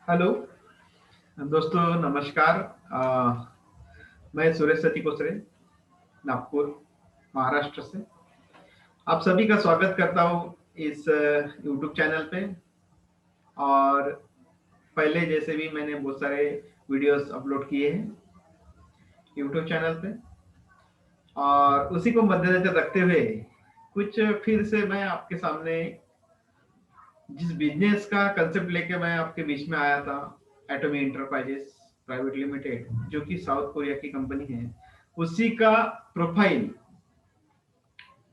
Hello दोस्तों, नमस्कार। मैं सुरेश सती कोसरे, नागपुर, महाराष्ट्र से आप सभी का स्वागत करता हूँ इस यूट्यूब चैनल पे। और पहले जैसे भी मैंने बहुत सारे वीडियोस अपलोड किए हैं यूट्यूब चैनल पे, और उसी को मद्देनजर रखते हुए कुछ फिर से मैं आपके सामने जिस बिजनेस का कंसेप्ट लेके मैं आपके बीच में आया था, एटॉमी इंटरप्राइजेस प्राइवेट लिमिटेड, जो कि साउथ कोरिया की कंपनी है, उसी का प्रोफाइल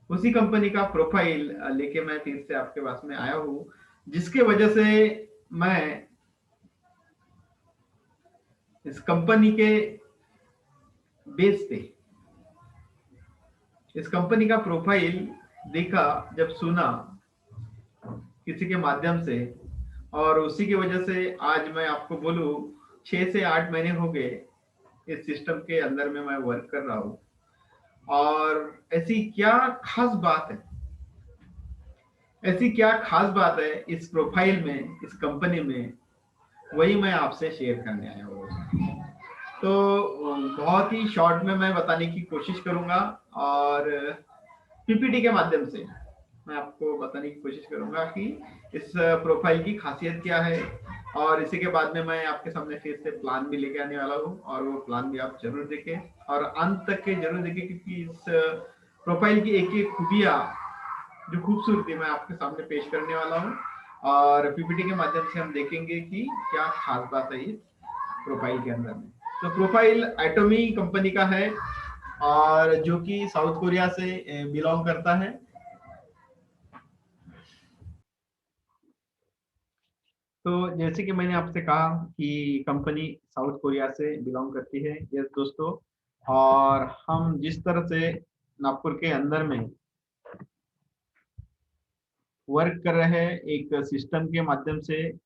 उसी कंपनी का प्रोफाइल लेके मैं फिर से आपके पास में आया हूँ, जिसके वजह से मैं इस कंपनी के बेस पे इस कंपनी का प्रोफाइल देखा, जब सुना किसी के माध्यम से, और उसी की वजह से आज मैं आपको बोलूं 6 से 8 महीने हो गए इस सिस्टम के अंदर में मैं वर्क कर रहा हूँ। और ऐसी क्या खास बात है इस प्रोफाइल में, इस कंपनी में, वही मैं आपसे शेयर करने आया हूँ। तो बहुत ही शॉर्ट में मैं बताने की कोशिश करूंगा, और पीपीटी के माध्यम से मैं आपको बताने की कोशिश करूंगा कि इस प्रोफाइल की खासियत क्या है। और इसी के बाद में मैं आपके सामने फिर से प्लान भी लेके आने वाला हूँ, और वो प्लान भी आप जरूर देखें और अंत तक के जरूर देखें, क्योंकि इस प्रोफाइल की एक एक खूबियाँ, जो खूबसूरती मैं आपके सामने पेश करने वाला हूँ। और पीपीटी के माध्यम से हम देखेंगे कि क्या खास बात है इस प्रोफाइल के अंदर में। तो प्रोफाइल एटॉमी कंपनी का है, और जो कि साउथ कोरिया से बिलोंग करता है। तो जैसे कि मैंने आपसे कहा कि कंपनी साउथ कोरिया से बिलोंग करती है, यस दोस्तों। और हम जिस तरह से नागपुर के अंदर में वर्क कर रहे हैं, एक सिस्टम के माध्यम से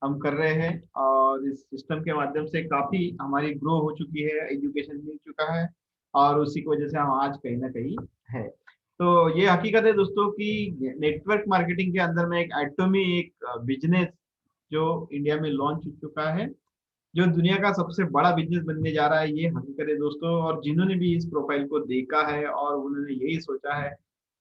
हम कर रहे हैं, और इस सिस्टम के माध्यम से काफी हमारी ग्रो हो चुकी है, एजुकेशन मिल चुका है, और उसी की वजह से हम आज कहीं ना कहीं है। तो ये हकीकत है दोस्तों कि नेटवर्क मार्केटिंग के अंदर में एक एटॉमी एक बिजनेस जो इंडिया में लॉन्च हो चुका है, जो दुनिया का सबसे बड़ा बिजनेस बनने जा रहा है, ये हकीकत है दोस्तों। और जिन्होंने भी इस प्रोफाइल को देखा है और उन्होंने यही सोचा है,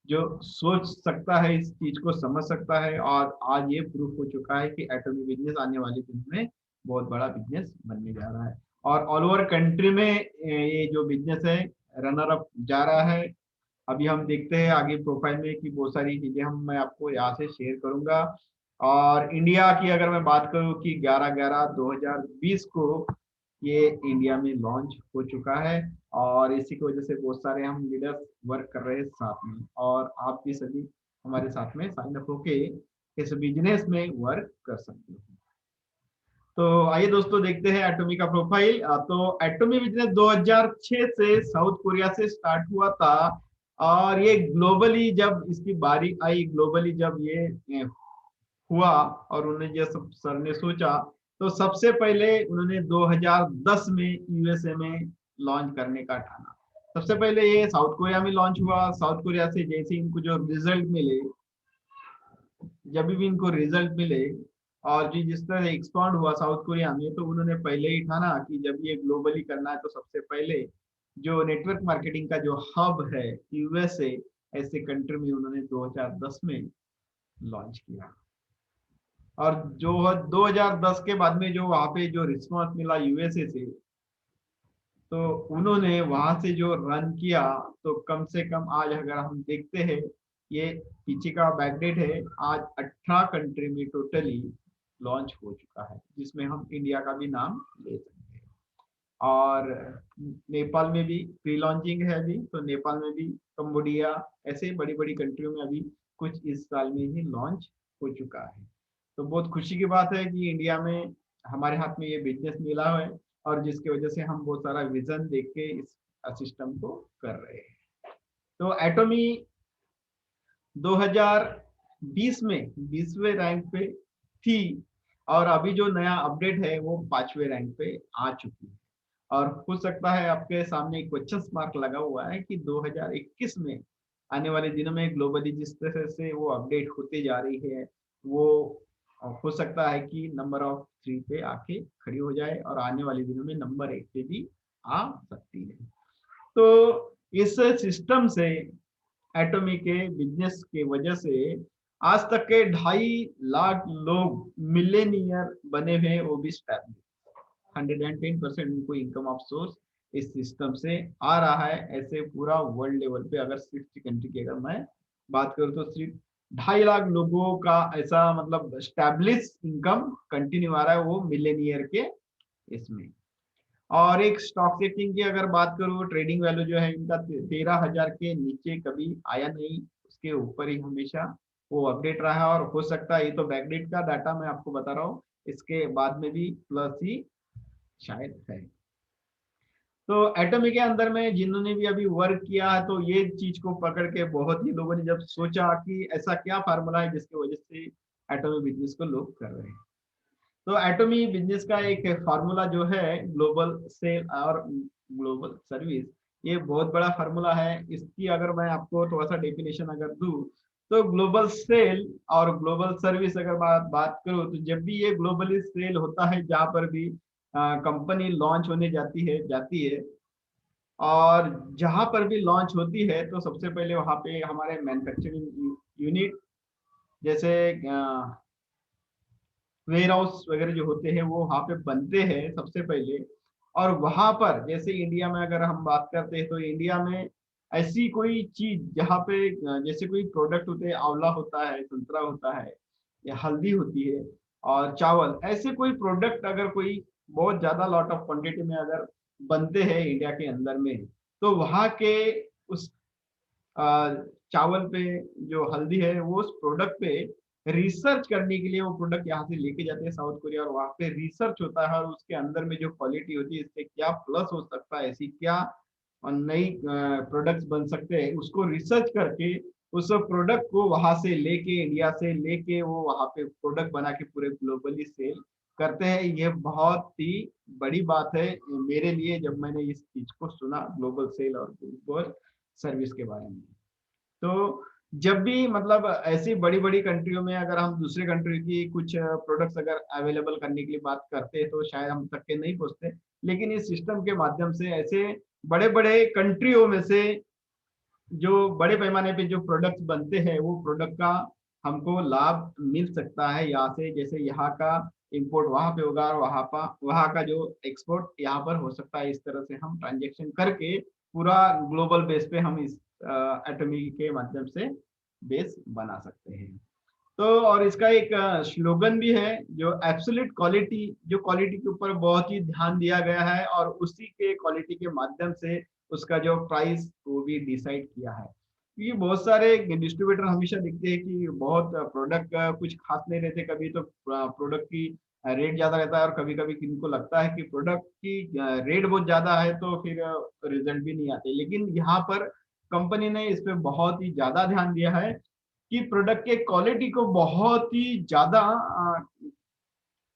जो सोच सकता है इस चीज को समझ सकता है, और आज ये प्रूफ हो चुका है कि एटॉमी बिजनेस आने वाले दिन में बहुत बड़ा बिजनेस बनने जा रहा है। और ऑल ओवर कंट्री में ये जो बिजनेस है रनर अप जा रहा है। अभी हम देखते हैं आगे प्रोफाइल में कि बहुत सारी चीजें हम मैं आपको यहाँ से शेयर करूंगा। और इंडिया की अगर मैं बात करूं कि 11/11/2020 को ये इंडिया में लॉन्च हो चुका है, और इसी की वजह से बहुत सारे हम लीडर्स वर्क कर रहे हैं साथ में, और आप भी सभी हमारे साथ में साइन अप होके इस बिजनेस में वर्क कर सकते हो। तो आइए दोस्तों देखते हैं एटॉमी का प्रोफाइल। तो एटॉमी बिजनेस 2006 से साउथ कोरिया से स्टार्ट हुआ था, और ये ग्लोबली जब इसकी बारी आई, ग्लोबली जब ये हुआ, और उन्होंने जो सब सर ने सोचा, तो सबसे पहले उन्होंने 2010 में यूएसए में लॉन्च करने का ठाना। सबसे पहले ये साउथ कोरिया में लॉन्च हुआ। साउथ कोरिया से जैसे इनको जो रिजल्ट मिले, जब भी इनको रिजल्ट मिले, और जी जिस तरह एक्सपांड हुआ साउथ कोरिया में, तो उन्होंने पहले ही ठाना कि जब ये ग्लोबली करना है, तो सबसे पहले जो नेटवर्क मार्केटिंग का जो हब है यूएसए, ऐसे कंट्री में उन्होंने 2010 में लॉन्च किया। और जो 2010 के बाद में जो वहां पे जो रिस्पॉन्स मिला यूएसए से, तो उन्होंने वहां से जो रन किया, तो कम से कम आज अगर हम देखते हैं, ये पीछे का बैकडेट है, आज 18 कंट्री में टोटली लॉन्च हो चुका है, जिसमें हम इंडिया का भी नाम ले सकते हैं। और नेपाल में भी प्री लॉन्चिंग है अभी, तो नेपाल में भी, कंबोडिया, ऐसे बड़ी बड़ी कंट्रियों में अभी कुछ इस साल में ही लॉन्च हो चुका है। तो बहुत खुशी की बात है कि इंडिया में हमारे हाथ में ये बिजनेस मिला है, और जिसकी वजह से हम बहुत सारा विजन देख के इस सिस्टम को कर रहे हैं। तो एटॉमी 2020 में 20वें रैंक पे थी, और अभी जो नया अपडेट है वो 5वें रैंक पे आ चुकी है। और हो सकता है आपके सामने एक क्वेश्चन मार्क लगा हुआ है कि 2021 में आने वाले दिनों में ग्लोबली जिस तरह से वो अपडेट होते जा रही है, वो और हो सकता है कि नंबर ऑफ 3 पे आके खड़ी हो जाए और आने वाले दिनों में नंबर 1 पे भी आ सकती है। तो इस सिस्टम से एटॉमी के बिजनेस के वजह से आज तक के 2.5 लाख लोग मिलेनियर बने हुए, वो भी स्टैब्लिश। 110% उनको इनकम ऑफ सोर्स इस सिस्टम से आ रहा है। ऐसे पूरा वर्ल्ड लेवल पे अगर 60 कंट्री की अगर मैं बात करूँ तो सिर्फ 2.5 लाख लोगों का ऐसा मतलब स्टैब्लिश इनकम कंटिन्यू आ रहा है, वो मिलेनियर के इसमें। और एक स्टॉक सेक्टिंग की अगर बात करूँ, ट्रेडिंग वैल्यू जो है इनका 13,000 के नीचे कभी आया नहीं, उसके ऊपर ही हमेशा वो अपडेट रहा है। और हो सकता है, ये तो बैकडेट का डाटा मैं आपको बता रहा हूँ, इसके बाद में भी प्लस ही शायद है। तो एटॉमी के अंदर में जिन्होंने भी अभी वर्क किया है, तो ये चीज को पकड़ के बहुत ही लोगों ने जब सोचा कि ऐसा क्या फार्मूला है जिसकी वजह से एटॉमी बिजनेस को लोग कर रहे हैं, तो एटॉमी बिजनेस का एक फार्मूला जो है ग्लोबल सेल और ग्लोबल सर्विस, ये बहुत बड़ा फार्मूला है। इसकी अगर मैं आपको थोड़ा सा डेफिनेशन अगर दूं, तो ग्लोबल सेल और ग्लोबल सर्विस अगर बात बात करूं, तो जब भी ये ग्लोबली सेल होता है, जहां पर भी कंपनी लॉन्च होने जाती है और जहां पर भी लॉन्च होती है, तो सबसे पहले वहां पे हमारे मैन्युफैक्चरिंग यूनिट, जैसे वेयर हाउस वगैरह जो होते हैं, वो वहां पे बनते हैं सबसे पहले। और वहां पर जैसे इंडिया में अगर हम बात करते हैं, तो इंडिया में ऐसी कोई चीज जहाँ पे जैसे कोई प्रोडक्ट होते हैं, आंवला होता है, संतरा होता है, या हल्दी होती है और चावल, ऐसे कोई प्रोडक्ट अगर कोई बहुत ज्यादा लॉट ऑफ क्वांटिटी में अगर बनते हैं इंडिया के अंदर में, तो वहाँ के उस चावल पे जो हल्दी है, वो उस प्रोडक्ट पे रिसर्च करने के लिए वो प्रोडक्ट यहाँ से लेके जाते हैं साउथ कोरिया, और वहाँ पे रिसर्च होता है और उसके अंदर में जो क्वालिटी होती है, इससे क्या प्लस हो सकता है, ऐसी क्या नई प्रोडक्ट्स बन सकते हैं, उसको रिसर्च करके उस प्रोडक्ट को वहां से लेके, इंडिया से लेके वो वहां पे प्रोडक्ट बना के पूरे ग्लोबली सेल करते हैं। ये बहुत ही बड़ी बात है मेरे लिए, जब मैंने इस चीज को सुना, ग्लोबल सेल और ग्लोबल सर्विस के बारे में। तो जब भी मतलब ऐसी बड़ी बड़ी कंट्रियों में अगर हम दूसरे कंट्री की कुछ प्रोडक्ट्स अगर अवेलेबल करने के लिए बात करते हैं, तो शायद हम तक के नहीं पहुंचते, लेकिन इस सिस्टम के माध्यम से ऐसे बड़े बड़े कंट्रियों में से जो बड़े पैमाने पे जो प्रोडक्ट्स बनते हैं, वो प्रोडक्ट का हमको लाभ मिल सकता है यहाँ से। जैसे यहाँ का इंपोर्ट वहां पे होगा और वहां का जो एक्सपोर्ट यहाँ पर हो सकता है। इस तरह से हम ट्रांजेक्शन करके पूरा ग्लोबल बेस पे हम इस एटॉमी के माध्यम से बेस बना सकते हैं। तो और इसका एक स्लोगन भी है, जो एब्सोल्यूट क्वालिटी, जो क्वालिटी के ऊपर बहुत ही ध्यान दिया गया है, और उसी के क्वालिटी के माध्यम से उसका जो प्राइस वो भी डिसाइड किया है। क्योंकि बहुत सारे डिस्ट्रीब्यूटर हमेशा दिखते हैं कि बहुत प्रोडक्ट कुछ खास नहीं रहते, कभी तो प्रोडक्ट की रेट ज्यादा रहता है, और कभी कभी किनको लगता है कि प्रोडक्ट की रेट बहुत ज्यादा है तो फिर रिजल्ट भी नहीं आते। लेकिन यहाँ पर कंपनी ने इस पे बहुत ही ज्यादा ध्यान दिया है कि प्रोडक्ट के क्वालिटी को बहुत ही ज्यादा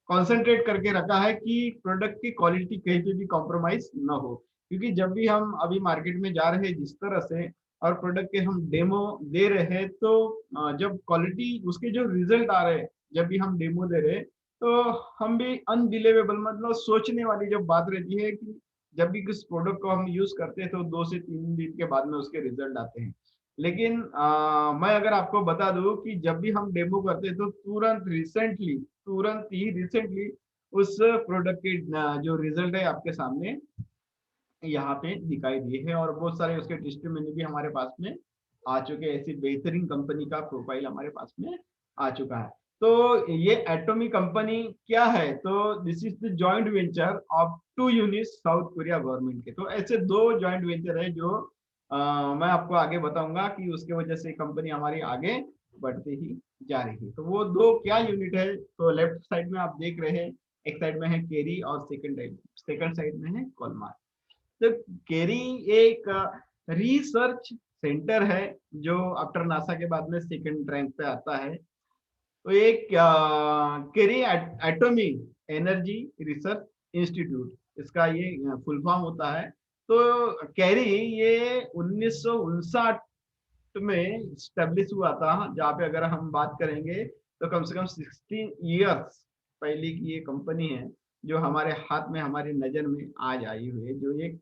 कंसंट्रेट करके रखा है कि प्रोडक्ट की क्वालिटी कहीं पे भी कॉम्प्रोमाइज ना हो। क्योंकि जब भी हम अभी मार्केट में जा रहे हैं जिस तरह से, और प्रोडक्ट के हम डेमो दे रहे हैं, तो जब क्वालिटी उसके जो रिजल्ट आ रहे हैं, जब भी हम डेमो दे रहे हैं, तो हम भी अनबिलीवेबल, मतलब सोचने वाली जब बात रहती है कि जब भी किस प्रोडक्ट को हम यूज करते हैं, तो 2 से 3 दिन के बाद में उसके रिजल्ट आते हैं। लेकिन मैं अगर आपको बता दूं कि जब भी हम डेमो करते हैं, तो तुरंत ही रिसेंटली उस प्रोडक्ट के जो रिजल्ट है आपके सामने यहाँ पे दिखाई दिए हैं, और बहुत सारे उसके टेस्टिमोनी भी हमारे पास में आ चुके हैं। ऐसी बेहतरीन कंपनी का प्रोफाइल हमारे पास में आ चुका है। तो ये एटॉमी कंपनी क्या है, तो this is the joint venture of 2 units south Korea government के। तो ऐसे 2 जॉइंट वेंचर है जो मैं आपको आगे बताऊंगा कि उसके वजह से कंपनी हमारी आगे बढ़ती ही जा रही है। तो वो 2 क्या यूनिट है, तो लेफ्ट साइड में आप देख रहे हैं, एक साइड में है केरी और सेकंड साइड में है कोलमार। तो केरी एक रिसर्च सेंटर है, जो आफ्टर नासा के बाद में सेकंड रैंक पे आता है। तो एक केरी एटॉमी एनर्जी रिसर्च इंस्टीट्यूट, इसका ये फुल फॉर्म होता है। तो कैरी ये 1959 में स्टेब्लिश हुआ था, जहाँ पे अगर हम बात करेंगे, तो कम से कम 16 ईयर्स पहले की ये कंपनी है जो हमारे हाथ में, हमारी नजर में आज आई हुई है, जो एक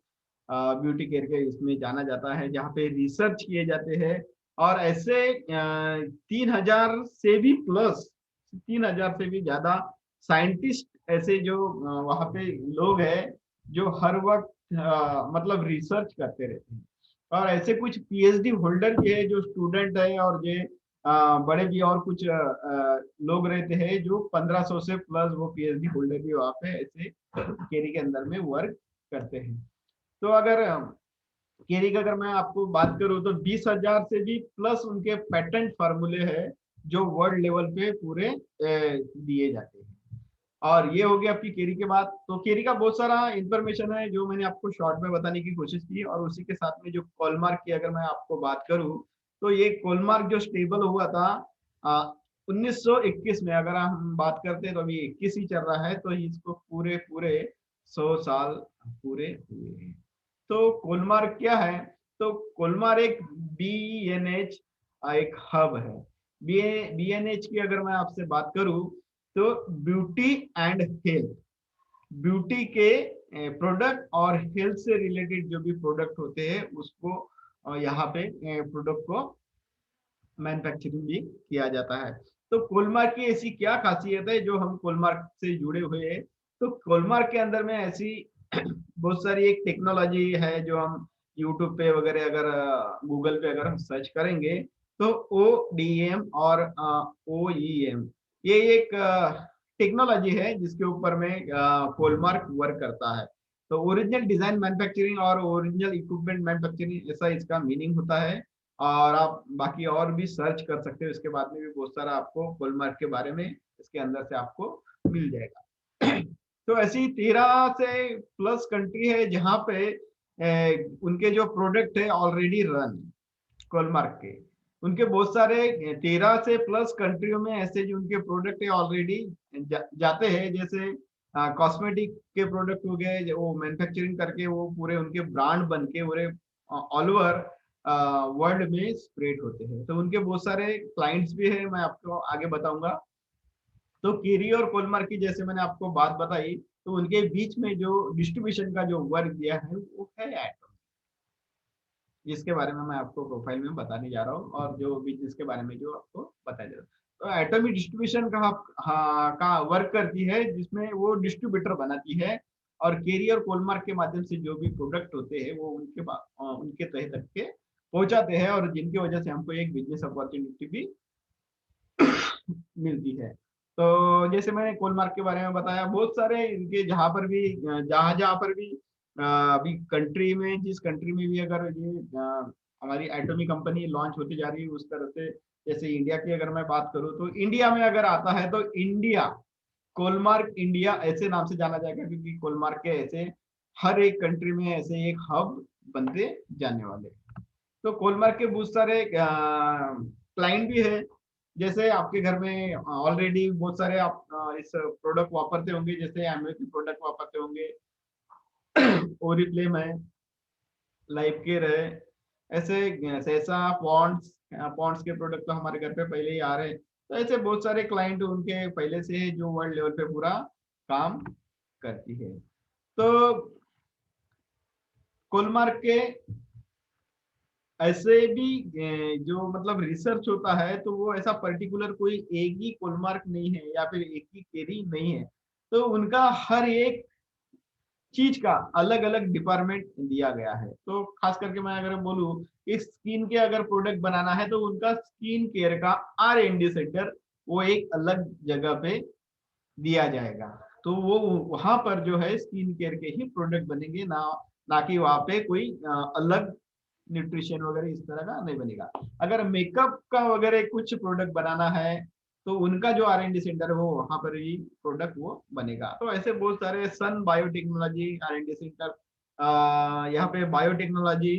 ब्यूटी केयर के इसमें जाना जाता है, जहाँ पे रिसर्च किए जाते हैं। और ऐसे 3,000 से भी प्लस, 3,000 से भी ज्यादा साइंटिस्ट ऐसे जो वहाँ पे लोग हैं जो हर वक्त मतलब रिसर्च करते रहते हैं। और ऐसे कुछ पीएचडी होल्डर भी है जो स्टूडेंट है, और ये बड़े भी और कुछ लोग रहते हैं जो 1500 से प्लस वो पीएचडी होल्डर भी वहाँ पे ऐसे केरी के अंदर में वर्क करते हैं। तो अगर केरी का अगर मैं आपको बात करूं तो 20,000 से भी प्लस उनके पेटेंट फार्मूले हैं जो वर्ल्ड लेवल पे पूरे दिए जाते हैं। और ये हो गया आपकी केरी के बाद। तो केरी का बहुत सारा इंफॉर्मेशन है जो मैंने आपको शॉर्ट में बताने की कोशिश की, और उसी के साथ में जो कॉलमार्क की अगर मैं आपको बात करूं तो ये कॉलमार्क जो स्टेबल हुआ था 1921 में, अगर हम बात करते हैं तो अभी 21 ही चल रहा है, तो इसको पूरे पूरे 100 साल पूरे हुए हैं। तो कोलमार्क क्या है? तो कोलमार्क एक बीएनएच एक हब है। बीएनएच की अगर मैं आपसे बात करूं तो ब्यूटी एंड हेल्थ, ब्यूटी के प्रोडक्ट और हेल्थ से रिलेटेड जो भी प्रोडक्ट होते हैं उसको यहाँ पे प्रोडक्ट को मैन्युफैक्चरिंग भी किया जाता है। तो कोलमार्क की ऐसी क्या खासियत है जो हम कोलमार्क से जुड़े हुए हैं? तो कोलमार्क के अंदर में ऐसी बहुत सारी एक टेक्नोलॉजी है जो हम यूट्यूब पे वगैरह अगर गूगल पे अगर हम सर्च करेंगे तो ODM और OEM, ये एक टेक्नोलॉजी है जिसके ऊपर में कोलमार्क वर्क करता है। तो ओरिजिनल डिजाइन मैन्युफैक्चरिंग और ओरिजिनल इक्विपमेंट मैन्युफैक्चरिंग, ऐसा इसका मीनिंग होता है। और आप बाकी और भी सर्च कर सकते हो, इसके बाद में भी बहुत सारा आपको कोलमार्क के बारे में इसके अंदर से आपको मिल जाएगा। तो ऐसी 13 से प्लस कंट्री है जहाँ पे उनके जो प्रोडक्ट है ऑलरेडी रन कोलमार्क के। उनके बहुत सारे 13 से प्लस कंट्रियों में ऐसे जो उनके प्रोडक्ट है ऑलरेडी जाते हैं, जैसे कॉस्मेटिक के प्रोडक्ट हो गए, वो मैन्युफैक्चरिंग करके वो पूरे उनके ब्रांड बन के पूरे ऑल ओवर वर्ल्ड में स्प्रेड होते हैं। तो उनके बहुत सारे क्लाइंट्स भी है, मैं आपको आगे बताऊंगा। तो केरी और कोलमार्क की जैसे मैंने आपको बात बताई, तो उनके बीच में जो डिस्ट्रीब्यूशन का जो वर्क दिया है वो है एटम, जिसके बारे में मैं आपको प्रोफाइल में बताने जा रहा हूँ, और जो बिजनेस के बारे में जो आपको बताया जा रहा है। तो एटॉमिक डिस्ट्रीब्यूशन का हाँ का वर्क करती है, जिसमें वो डिस्ट्रीब्यूटर बनाती है, और केरी और कोलमार्क के माध्यम से जो भी प्रोडक्ट होते हैं वो उनके तह तक के पहुंचाते हैं, और जिनकी वजह से हमको एक बिजनेस अपॉर्चुनिटी भी मिलती है। तो जैसे मैंने कोलमार्क के बारे में बताया, बहुत सारे इनके जहाँ पर भी जहाँ जहाँ पर भी अभी कंट्री में, जिस कंट्री में भी अगर ये हमारी एटॉमिक कंपनी लॉन्च होती जा रही है उस तरह से, जैसे इंडिया की अगर मैं बात करूँ तो इंडिया में अगर आता है तो इंडिया कोलमार्क इंडिया ऐसे नाम से जाना जाएगा, क्योंकि कोलमार्क के ऐसे हर एक कंट्री में ऐसे एक हब बनते जाने वाले। तो कोलमार्क के बहुत सारे क्लाइंट भी है, जैसे आपके घर में ऑलरेडी बहुत सारे आप इस प्रोडक्ट वापरते होंगे, जैसे एमवे की प्रोडक्ट वापरते होंगे, ओरिफ्लेम है, लाइफ केयर है, ऐसे सैसा पॉन्ड्स, पॉन्ड्स के प्रोडक्ट तो हमारे घर पे पहले ही आ रहे हैं। तो ऐसे बहुत सारे क्लाइंट उनके पहले से है जो वर्ल्ड लेवल पे पूरा काम करती है। तो कोलमार्क के ऐसे भी जो मतलब रिसर्च होता है, तो वो ऐसा पर्टिकुलर कोई एक ही कोलमार्क नहीं है या फिर एक ही केरी नहीं है। तो उनका हर एक चीज का अलग अलग डिपार्टमेंट दिया गया है। तो खास करके मैं अगर बोलूँ इस स्किन के अगर प्रोडक्ट बनाना है तो उनका स्किन केयर का R&D सेंटर वो एक अलग जगह पे दिया जाएगा। तो वो वहां पर जो है स्किन केयर के ही प्रोडक्ट बनेंगे, ना ना कि वहां पे कोई अलग न्यूट्रिशन वगैरह इस तरह का नहीं बनेगा। अगर मेकअप का वगैरह कुछ प्रोडक्ट बनाना है तो उनका जो R&D सेंटर है वो वहां पर ही प्रोडक्ट वो बनेगा। तो ऐसे बहुत सारे सन बायोटेक्नोलॉजी R&D सेंटर, यहाँ पे बायोटेक्नोलॉजी,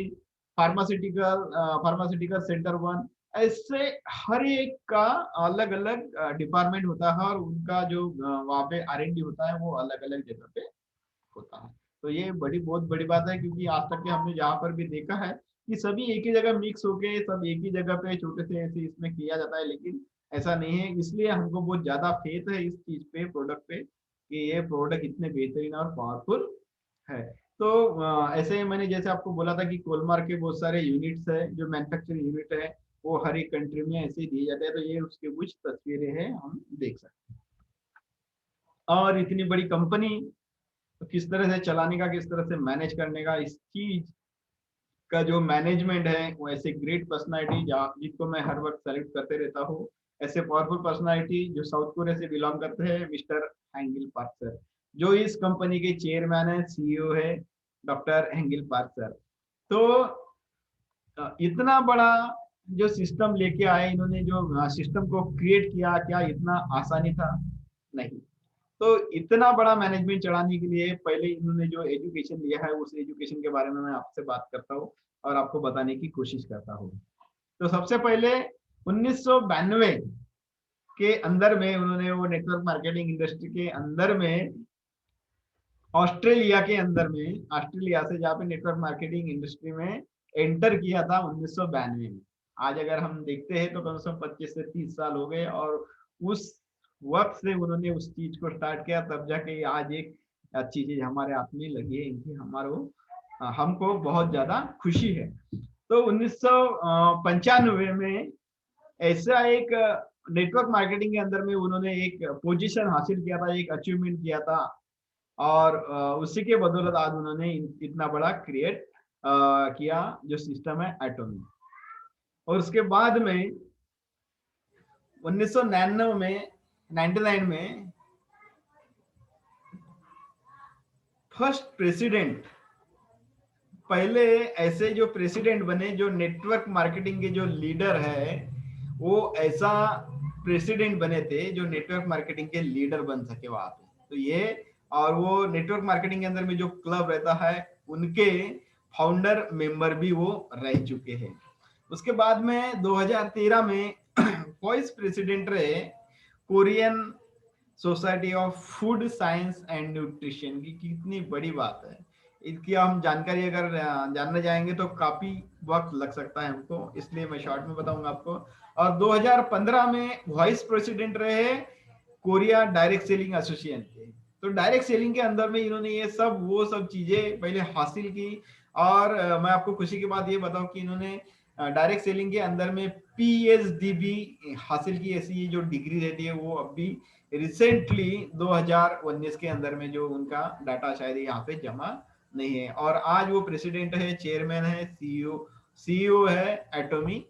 फार्मास्यूटिकल फार्मास्यूटिकल सेंटर 1, ऐसे हर एक का अलग अलग डिपार्टमेंट होता है, और उनका जो वहाँ पे R&D होता है वो अलग अलग जगह पे होता है। तो ये बहुत बड़ी बात है, क्योंकि आज तक के हमने जहाँ पर भी देखा है कि सभी एक ही जगह मिक्स होके सब एक ही जगह पे छोटे से ऐसे इसमें किया जाता है, लेकिन ऐसा नहीं है। इसलिए हमको बहुत ज्यादा फेथ है इस चीज पे, प्रोडक्ट पे, कि ये प्रोडक्ट इतने बेहतरीन और पावरफुल है। तो ऐसे ही मैंने जैसे आपको बोला था कि कोलमार्क के बहुत सारे यूनिट्स है, जो मैन्युफैक्चरिंग यूनिट है वो हर एक कंट्री में ऐसे ही दिए जाते हैं। तो ये उसके कुछ तस्वीरें हैं, हम देख सकते हैं। और इतनी बड़ी कंपनी तो किस तरह से चलाने का, किस तरह से मैनेज करने का, इस चीज का जो मैनेजमेंट है, वो ऐसे ग्रेट पर्सनालिटी जिनको मैं हर वक्त सेलेक्ट करते रहता हूँ, ऐसे पावरफुल पर्सनालिटी जो साउथ कोरिया से बिलोंग करते हैं, मिस्टर हैंगिल पार्क सर, जो इस कंपनी के चेयरमैन है, सीईओ है, डॉक्टर हैंगिल पार्क सर। तो इतना बड़ा जो सिस्टम लेके आए इन्होंने, जो सिस्टम को क्रिएट किया, क्या इतना आसानी था? नहीं। तो इतना बड़ा मैनेजमेंट चलाने के लिए पहले इन्होंने जो एजुकेशन लिया है, उस एजुकेशन के बारे में मैं आपसे बात करता हूँ और आपको बताने की कोशिश करता हूँ। तो सबसे पहले 1992 के अंदर में उन्होंने वो नेटवर्क मार्केटिंग इंडस्ट्री के अंदर में, ऑस्ट्रेलिया के अंदर में, ऑस्ट्रेलिया से जहाँ पे नेटवर्क मार्केटिंग इंडस्ट्री में एंटर किया था 1992 में। आज अगर हम देखते हैं तो कम से कम 25 से 30 साल हो गए, और उस वक्त से उन्होंने उस चीज को स्टार्ट किया, तब जाके आज एक अच्छी चीज हमारे हाथ में लगी है इनकी, हमारे हमको बहुत ज्यादा खुशी है। तो 1995 में ऐसा एक नेटवर्क मार्केटिंग के अंदर में उन्होंने एक पोजीशन हासिल किया था, एक अचीवमेंट किया था, और उसी के बदौलत आज उन्होंने इतना बड़ा क्रिएट किया जो सिस्टम है एटोमी। और उसके बाद में 1999 में 99 में फर्स्ट प्रेसिडेंट, पहले ऐसे जो प्रेसिडेंट बने, जो नेटवर्क मार्केटिंग के जो लीडर है, वो ऐसा प्रेसिडेंट बने थे जो नेटवर्क मार्केटिंग के लीडर बन सके वहां पे। तो ये, और वो नेटवर्क मार्केटिंग के अंदर में जो क्लब रहता है, उनके फाउंडर मेंबर भी वो रह चुके हैं। उसके बाद में 2013 में वाइस प्रेसिडेंट रहे Korean society of food science and nutrition की। कितनी बड़ी बात है, इसकी हम जानकारी अगर जानने जाएंगे तो काफी वक्त लग सकता है हमको, इसलिए मैं शॉर्ट में बताऊंगा आपको। और 2015 में वाइस प्रेसिडेंट रहे कोरिया डायरेक्ट सेलिंग एसोसिएशन के। तो डायरेक्ट सेलिंग के अंदर में इन्होंने ये सब वो सब चीजें पहले हासिल की। और मैं आपको खुशी की बात ये बताऊं कि इन्होंने डायरेक्ट सेलिंग के अंदर में पीएचडी भी हासिल की। ऐसी ये जो डिग्री रहती है वो अभी रिसेंटली 2019 के अंदर में जो उनका डाटा शायद यहाँ पे जमा नहीं है। और आज वो प्रेसिडेंट है, चेयरमैन है, सीईओ है एटोमी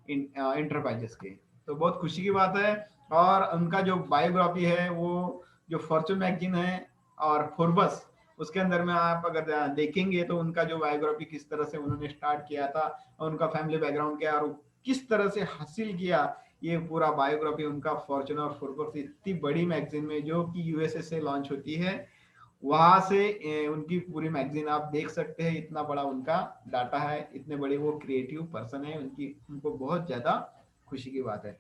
इंटरप्राइजेस के। तो बहुत खुशी की बात है। और उनका जो बायोग्राफी है, वो जो फॉर्च्यून मैगजीन है और फोर्बस, उसके अंदर में आप अगर देखेंगे तो उनका जो बायोग्राफी, किस तरह से उन्होंने स्टार्ट किया था, उनका फैमिली बैकग्राउंड क्या, और किस तरह से हासिल किया, ये पूरा बायोग्राफी उनका फॉर्च्यून और फोर्ब्स, इतनी बड़ी मैगजीन में जो कि यूएसए से लॉन्च होती है, वहां से उनकी पूरी मैगजीन आप देख सकते हैं। इतना बड़ा उनका डाटा है, इतने बड़े वो क्रिएटिव पर्सन है, उनकी उनको बहुत ज्यादा खुशी की बात है।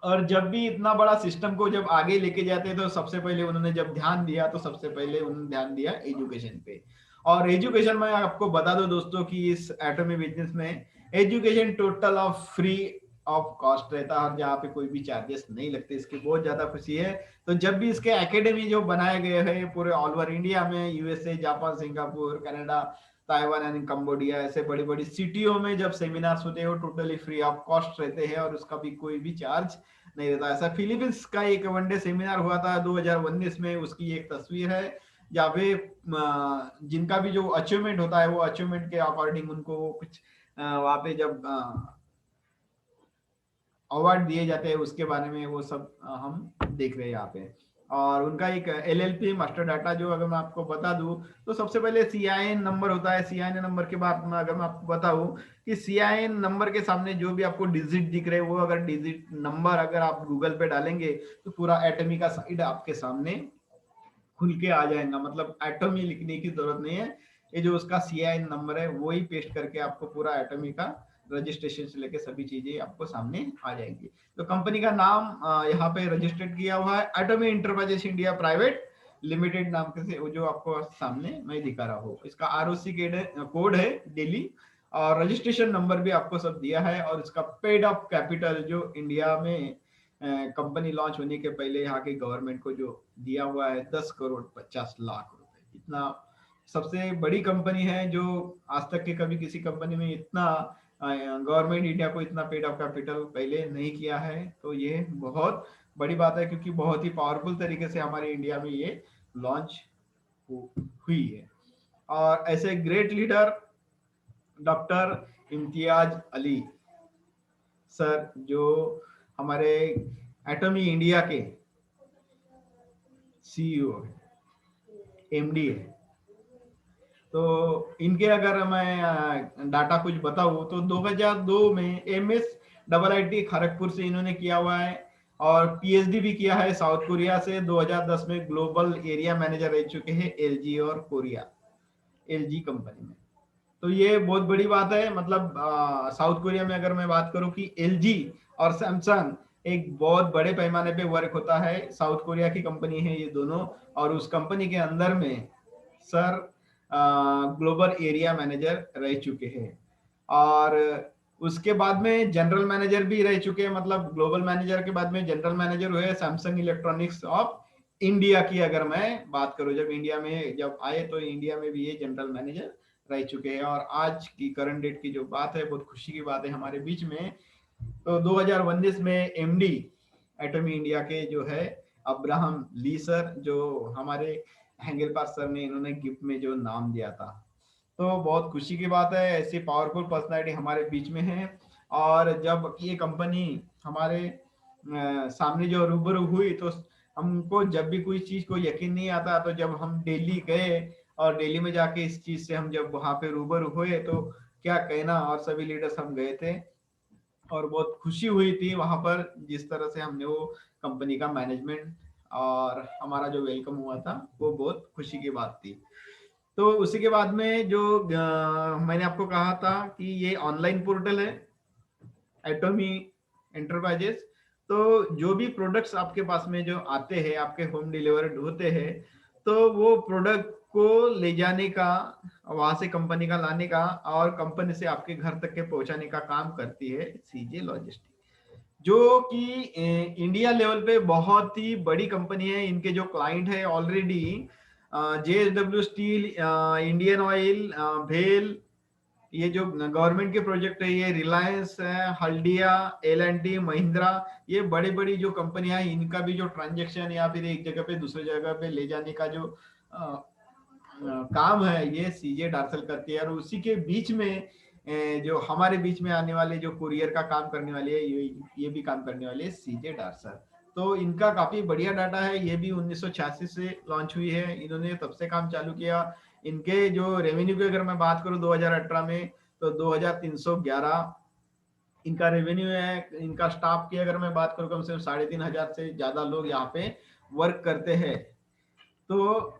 और जब भी इतना बड़ा सिस्टम को जब आगे लेके जाते हैं, तो सबसे पहले उन्होंने जब ध्यान दिया, तो सबसे पहले उन्होंने ध्यान दिया एजुकेशन पे। और एजुकेशन में आपको बता दो दोस्तों कि इस एटॉमी बिजनेस में education total of free of cost रहता है, और जहाँ पे कोई भी चार्जेस नहीं लगते। इसकी बहुत ज्यादा खुशी है। तो जब भी इसके एकेडमी जो बनाए गए हैं पूरे ऑल ओवर इंडिया में, USA, Japan, Singapore, Canada, Taiwan and Cambodia, ऐसे बड़ी बड़ी सिटियों में जब सेमिनार्स होते हैं, वो टोटली फ्री ऑफ कॉस्ट रहते हैं, और उसका भी कोई भी चार्ज नहीं रहता। ऐसा फिलीपींस का एक वनडे सेमिनार हुआ था 2019 में, उसकी एक तस्वीर है, जहाँ पे जिनका भी जो अचीवमेंट होता है, वो अचीवमेंट के अकॉर्डिंग उनको कुछ वहाँ पे जब अवार्ड दिए जाते हैं, उसके बारे में वो सब हम देख रहे हैं यहाँ पे। और उनका एक एलएलपी मास्टर डाटा, जो अगर मैं आपको बता दूं, तो सबसे पहले सीआईएन नंबर होता है। सीआईएन नंबर के बाद में अगर मैं आपको बताऊं कि सीआईएन नंबर के सामने जो भी आपको डिजिट दिख रहे हैं, वो अगर डिजिट नंबर अगर आप गूगल पे डालेंगे, तो पूरा एटॉमी का साइड आपके सामने खुल के आ जाएगा। मतलब एटॉमी लिखने की जरूरत नहीं है, ये जो उसका सीआईएन नंबर है वही पेस्ट करके आपको पूरा एटॉमी का रजिस्ट्रेशन से लेके सभी चीजें आपको सामने आ जाएंगी। तो कंपनी का नाम यहाँ पे रजिस्टर्ड किया हुआ है, एटॉमी इंटरप्राइजेस इंडिया प्राइवेट लिमिटेड नाम के, से जो आपको सामने मैं दिखा रहा हूँ। इसका आरओसी कोड है दिल्ली, और रजिस्ट्रेशन नंबर भी आपको सब दिया है। और इसका पेड अप कैपिटल जो इंडिया में कंपनी लॉन्च होने के पहले यहाँ के गवर्नमेंट को जो दिया हुआ है 10 करोड़ 50 लाख रुपए, इतना सबसे बड़ी कंपनी है जो आज तक के कभी किसी कंपनी में इतना गवर्नमेंट इंडिया को इतना पेड ऑफ कैपिटल पहले नहीं किया है। तो ये बहुत बड़ी बात है, क्योंकि बहुत ही पावरफुल तरीके से हमारे इंडिया में ये लॉन्च हुई है। और ऐसे great leader doctor Imtiaz Ali sir, जो हमारे एटमी इंडिया के सीईओ एमडी है, तो इनके अगर मैं डाटा कुछ बताऊं तो 2002 में MSIIT खड़गपुर से इन्होंने किया हुआ है, और पीएचडी भी किया है साउथ कोरिया से। 2010 में ग्लोबल एरिया मैनेजर रह चुके हैं एलजी और कोरिया एलजी कंपनी में। तो ये बहुत बड़ी बात है। मतलब साउथ कोरिया में अगर मैं बात करूं कि एलजी और सैमसंग एक बहुत बड़े पैमाने पे वर्क होता है, साउथ कोरिया की कंपनी है ये दोनों, और उस कंपनी के अंदर में सर ग्लोबल एरिया मैनेजर रह चुके हैं, और उसके बाद में जनरल मैनेजर भी रह चुके हैं। मतलब ग्लोबल मैनेजर के बाद में जनरल मैनेजर हुए सैमसंग इलेक्ट्रॉनिक्स ऑफ इंडिया की अगर मैं बात करूं, जब इंडिया में जब आए तो इंडिया में भी ये जनरल मैनेजर रह चुके हैं। और आज की करंट डेट की जो बात है, बहुत खुशी की बात है हमारे बीच में। तो 2019 में एमडी एटमी इंडिया के जो है अब्राहम ली सर, जो हमारे हैंगल पास सर ने इन्होंने गिफ्ट में जो नाम दिया था। तो बहुत खुशी की बात है, ऐसी पावरफुल पर्सनालिटी हमारे बीच में है। और जब ये कंपनी हमारे सामने जो रूबरू हुई, तो हमको जब भी कोई चीज को यकीन नहीं आता, तो जब हम दिल्ली गए और दिल्ली में जाके इस चीज से हम जब वहां पे रूबरू हुए तो क्या कहना, और सभी लीडर्स हम गए थे और बहुत खुशी हुई थी वहां पर, जिस तरह से हमने वो कंपनी का मैनेजमेंट और हमारा जो वेलकम हुआ था, वो बहुत खुशी की बात थी। तो उसी के बाद में जो मैंने आपको कहा था कि ये ऑनलाइन पोर्टल है एटमी एंटरप्राइजेस। तो जो भी प्रोडक्ट्स आपके पास में जो आते हैं, आपके होम डिलीवर्ड होते हैं, तो वो प्रोडक्ट को ले जाने का, वहां से कंपनी का लाने का, और कंपनी से आपके घर तक के पहुंचाने का काम करती है सीजे लॉजिस्टिक, जो कि इंडिया लेवल पे बहुत ही बड़ी कंपनी है। इनके जो क्लाइंट है already JSW steel, Indian oil, भेल, ये जो गवर्नमेंट के प्रोजेक्ट है, ये रिलायंस है, हल्दिया, L&T, महिंद्रा, ये बड़ी बड़ी जो कंपनियां हैं, इनका भी जो ट्रांजेक्शन या फिर एक जगह पे दूसरे जगह पे ले जाने का जो काम है, ये सीजे डार्सल करती है। और उसी के बीच में जो हमारे बीच में आने वाले जो कुरियर का काम करने वाले है, ये भी काम करने वाले है सीजे डार्सल। तो इनका काफी बढ़िया डाटा है। ये भी 1986 से लॉन्च हुई है, इन्होंने तब से काम चालू किया। इनके जो रेवेन्यू की अगर मैं बात करूं 2018 में, तो 2311 इनका रेवेन्यू है। इनका स्टाफ की अगर मैं बात करूं, कम से कम 3500 से ज्यादा लोग यहाँ पे वर्क करते हैं। तो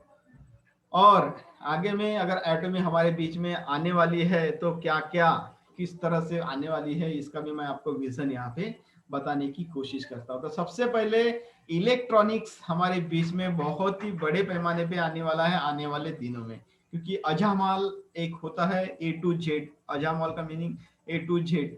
और आगे में अगर एटमी हमारे बीच में आने वाली है, तो क्या क्या किस तरह से आने वाली है, इसका भी मैं आपको विजन यहाँ पे बताने की कोशिश करता हूँ। तो सबसे पहले इलेक्ट्रॉनिक्स हमारे बीच में बहुत ही बड़े पैमाने पे आने वाला है आने वाले दिनों में, क्योंकि अजामाल एक होता है A to Z। अजामाल का meaning A to Z।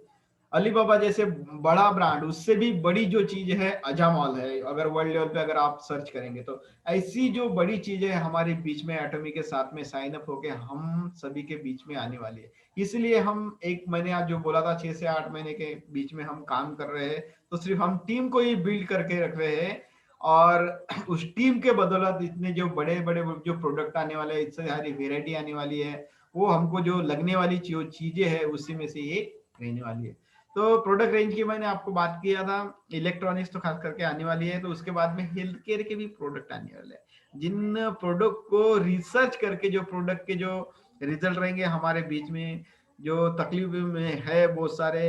Alibaba जैसे बड़ा ब्रांड, उससे भी बड़ी जो चीज है अजामॉल है, अगर वर्ल्ड लेवल पे अगर आप सर्च करेंगे तो। ऐसी जो बड़ी चीजें हमारे बीच में एटमी के साथ में साइन अप होके हम सभी के बीच में आने वाली है। इसलिए हम एक मैंने आज जो बोला था 6 से 8 महीने के बीच में हम काम कर रहे हैं, तो सिर्फ हम टीम को ही बिल्ड करके रख रहे हैं, और उस टीम के बदौलत इतने जो बड़े बड़े जो प्रोडक्ट आने वाले हैं, इतनी सारी वेरायटी आने वाली है, वो हमको जो लगने वाली जो चीजें है उसी में से ये रहने वाली है। तो प्रोडक्ट रेंज की मैंने आपको बात किया था, इलेक्ट्रॉनिक्स तो खास करके आने वाली है। तो उसके बाद में हेल्थ केयर के भी प्रोडक्ट आने वाले हैं, जिन प्रोडक्ट को रिसर्च करके जो प्रोडक्ट के जो रिजल्ट रहेंगे हमारे बीच में, जो तकलीफ में है बहुत सारे,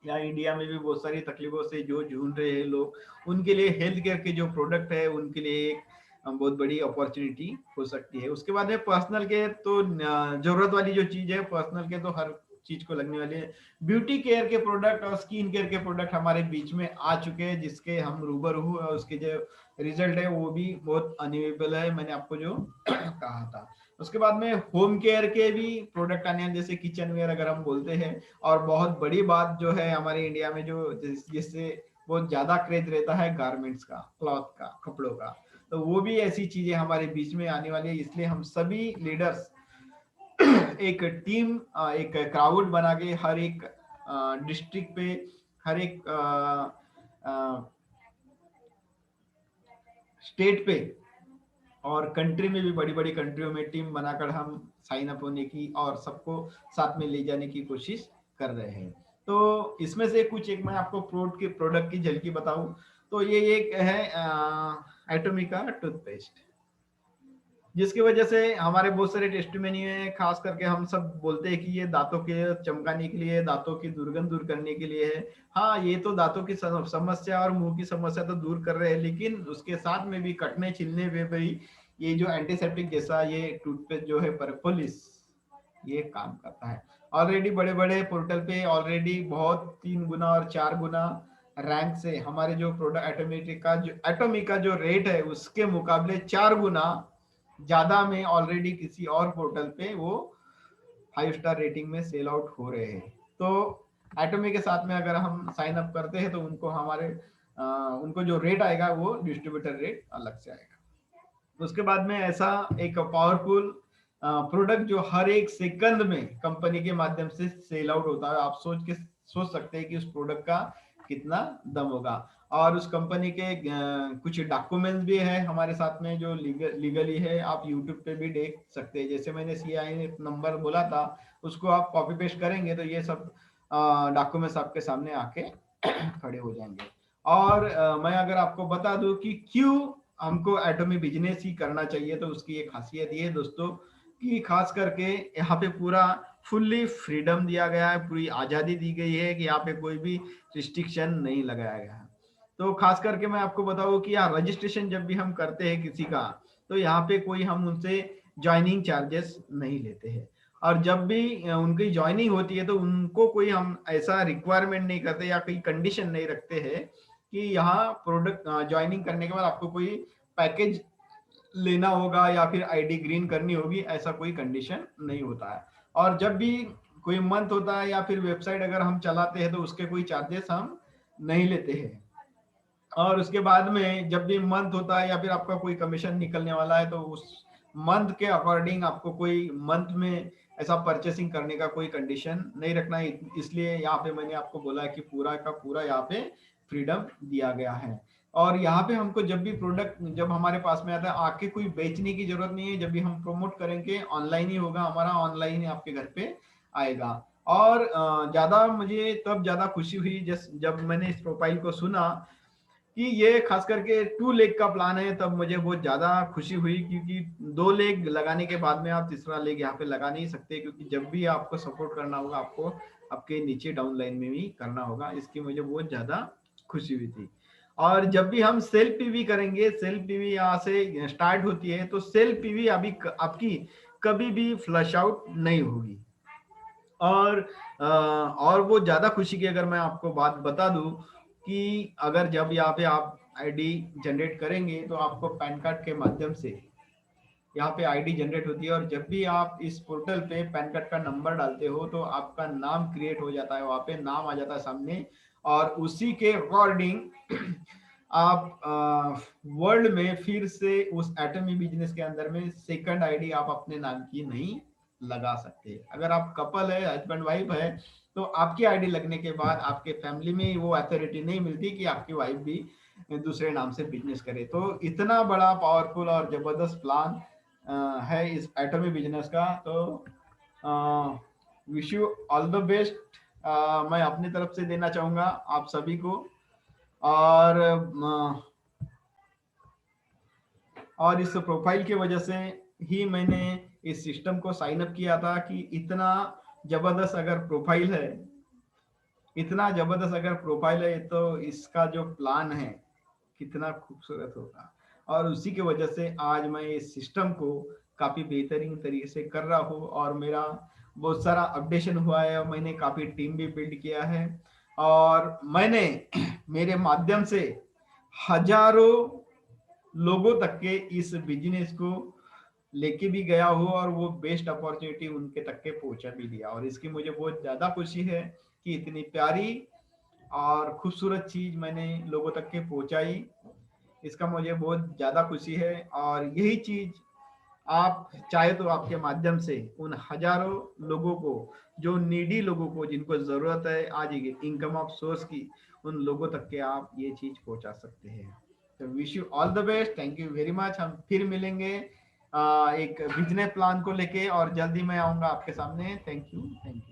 या इंडिया में भी बहुत सारी तकलीफों से जो जूझ रहे हैं लोग, उनके लिए हेल्थ केयर के जो प्रोडक्ट है उनके लिए एक बहुत बड़ी अपॉर्चुनिटी हो सकती है। उसके बाद में पर्सनल केयर, तो जरूरत वाली जो चीज है पर्सनल केयर तो हर चीज को लगने वाली है। ब्यूटी केयर के प्रोडक्ट और स्किन केयर के प्रोडक्ट हमारे बीच में आ चुके हैं, जिसके हम रूबरू हुए, और उसके जो रिजल्ट है वो भी बहुत अनइवेबल है, मैंने आपको जो कहा था। उसके बाद में होम केयर के भी प्रोडक्ट आने हैं, जैसे किचन वेयर अगर हम बोलते हैं। और बहुत बड़ी बात जो है हमारे इंडिया में जो जिससे बहुत ज्यादा क्रेज रहता है गारमेंट्स का, क्लॉथ का, कपड़ों का। तो वो भी ऐसी चीजें हमारे बीच में आने वाली है। इसलिए हम सभी लीडर्स एक टीम, एक क्राउड बना के हर एक डिस्ट्रिक्ट पे, हर एक स्टेट पे और कंट्री में भी, बड़ी बड़ी कंट्रियों में टीम बनाकर हम साइन अप होने की और सबको साथ में ले जाने की कोशिश कर रहे हैं। तो इसमें से कुछ एक मैं आपको प्रोडक्ट की झलकी बताऊं तो ये एक है एटोमिका टूथपेस्ट, जिसकी वजह से हमारे बहुत सारे टेस्टिमनी है। खास करके हम सब बोलते हैं कि ये दांतों के चमकाने के लिए, दांतों की दुर्गंध दूर करने के लिए है। हाँ, ये तो दांतों की समस्या और मुंह की समस्या तो दूर कर रहे हैं, लेकिन उसके साथ में भी कटने छिलने में भी ये जो एंटीसेप्टिक जैसा ये टूथपेस्ट जो है परपोलिस, ये काम करता है। ऑलरेडी बड़े बड़े पोर्टल पे ऑलरेडी बहुत 3 गुना और 4 गुना रैंक से हमारे जो प्रोडक्ट एटोमिका जो रेट है उसके मुकाबले 4 गुना ज्यादा में ऑलरेडी किसी और पोर्टल पे वो 5 स्टार रेटिंग में सेल आउट हो रहे हैं। तो एटोमी के साथ में अगर हम साइन अप करते हैं तो उनको हमारे उनको जो रेट आएगा वो डिस्ट्रीब्यूटर रेट अलग से आएगा। उसके बाद में ऐसा एक पावरफुल प्रोडक्ट जो हर एक सेकंड में कंपनी के माध्यम से सेल आउट होता है, आप सोच सकते हैं कि उस प्रोडक्ट का कितना दम होगा। और उस कंपनी के कुछ डॉक्यूमेंट्स भी है हमारे साथ में जो लीगली है, आप यूट्यूब पे भी देख सकते हैं। जैसे मैंने CI नंबर बोला था, उसको आप कॉपी पेस्ट करेंगे तो ये सब डॉक्यूमेंट्स आपके सामने आके खड़े हो जाएंगे। और मैं अगर आपको बता दूं कि क्यों हमको एटॉमी बिजनेस ही करना चाहिए, तो उसकी एक खासियत ये है दोस्तों कि खास करके यहाँ पे पूरा फुल्ली फ्रीडम दिया गया है, पूरी आजादी दी गई है कि यहाँ पे कोई भी रिस्ट्रिक्शन नहीं लगाया गया है। तो खास करके मैं आपको बताऊं कि यहाँ रजिस्ट्रेशन जब भी हम करते हैं किसी का, तो यहाँ पे कोई हम उनसे ज्वाइनिंग चार्जेस नहीं लेते हैं। और जब भी उनकी ज्वाइनिंग होती है तो उनको कोई हम ऐसा रिक्वायरमेंट नहीं करते या कोई कंडीशन नहीं रखते हैं कि यहाँ प्रोडक्ट ज्वाइनिंग करने के बाद आपको कोई पैकेज लेना होगा या फिर आईडी ग्रीन करनी होगी, ऐसा कोई कंडीशन नहीं होता है। और जब भी कोई मंथ होता है या फिर वेबसाइट अगर हम चलाते हैं तो उसके कोई चार्जेस हम नहीं लेते हैं। और उसके बाद में जब भी मंथ होता है या फिर आपका कोई कमीशन निकलने वाला है तो उस मंथ के अकॉर्डिंग आपको कोई मंथ में ऐसा परचेसिंग करने का कोई कंडीशन नहीं रखना है। इसलिए यहाँ पे मैंने आपको बोला है कि पूरा का पूरा यहाँ पे फ्रीडम दिया गया है। और यहाँ पे हमको जब भी प्रोडक्ट जब हमारे पास में आता है, आके कोई बेचने की जरूरत नहीं है। जब भी हम प्रमोट करेंगे ऑनलाइन ही होगा हमारा, ऑनलाइन ही आपके घर पे आएगा। और ज्यादा मुझे तब ज्यादा खुशी हुई जब मैंने इस प्रोफाइल को सुना कि ये खास करके 2 लेग का प्लान है, तब मुझे बहुत ज्यादा खुशी हुई, क्योंकि 2 लेग लगाने के बाद में आप तीसरा लेग यहाँ पे लगा नहीं सकते, क्योंकि जब भी आपको सपोर्ट करना होगा आपको आपके नीचे डाउन लाइन में भी करना होगा। इसकी मुझे बहुत ज्यादा खुशी हुई थी। और जब भी हम सेल्फ पीवी करेंगे, सेल्फ पीवी यहाँ से स्टार्ट होती है, तो सेल्फ पीवी अभी आपकी कभी भी फ्लश आउट नहीं होगी। और वो ज्यादा खुशी की अगर मैं आपको बात बता दूं कि अगर जब यहाँ पे आप आईडी जनरेट करेंगे तो आपको पैन कार्ड के माध्यम से यहाँ पे आईडी जनरेट होती है। और जब भी आप इस पोर्टल पे पैन कार्ड का नंबर डालते हो तो आपका नाम क्रिएट हो जाता है, वहाँ पे नाम आ जाता है सामने। और उसी के अकॉर्डिंग आप वर्ल्ड में फिर से उस एटमी बिजनेस के अंदर में सेकंड आईडी आप अपने नाम की नहीं लगा सकते। अगर आप कपल है, हस्बैंड वाइफ है, तो आपकी आईडी लगने के बाद आपके फैमिली में वो अथॉरिटी नहीं मिलती कि आपकी वाइफ भी दूसरे नाम से बिजनेस करे। तो इतना बड़ा पावरफुल और जबरदस्त प्लान है इस एटमी बिजनेस का। तो wish you all the best मैं अपनी तरफ से देना चाहूंगा आप सभी को। और इस प्रोफाइल की वजह से ही मैंने इस सिस्टम को साइन अप किया था कि इतना जबरदस्त अगर प्रोफाइल है, इतना जबरदस्त अगर प्रोफाइल है तो इसका जो प्लान है कितना खूबसूरत होगा। और उसी की वजह से आज मैं इस सिस्टम को काफी बेहतरीन तरीके से कर रहा हूँ और मेरा बहुत सारा अपडेशन हुआ है। मैंने काफी टीम भी बिल्ड किया है और मैंने मेरे माध्यम से हजारों लोगों तक के इस बिजनेस को लेके भी गया हूँ और वो बेस्ट अपॉर्चुनिटी उनके तक के पहुंचा भी दिया। और इसकी मुझे बहुत ज्यादा खुशी है कि इतनी प्यारी और खूबसूरत चीज मैंने लोगों तक के पहुंचाई, इसका मुझे बहुत ज्यादा खुशी है। और यही चीज आप चाहे तो आपके माध्यम से उन हजारों लोगों को, जो नीडी लोगों को, जिनको जरूरत है आज इनकम ऑफ सोर्स की, उन लोगों तक के आप ये चीज पहुंचा सकते हैं। तो wish you all the best, thank you very much. हम फिर मिलेंगे एक बिजनेस प्लान को लेके, और जल्दी मैं आऊंगा आपके सामने। Thank you, thank you.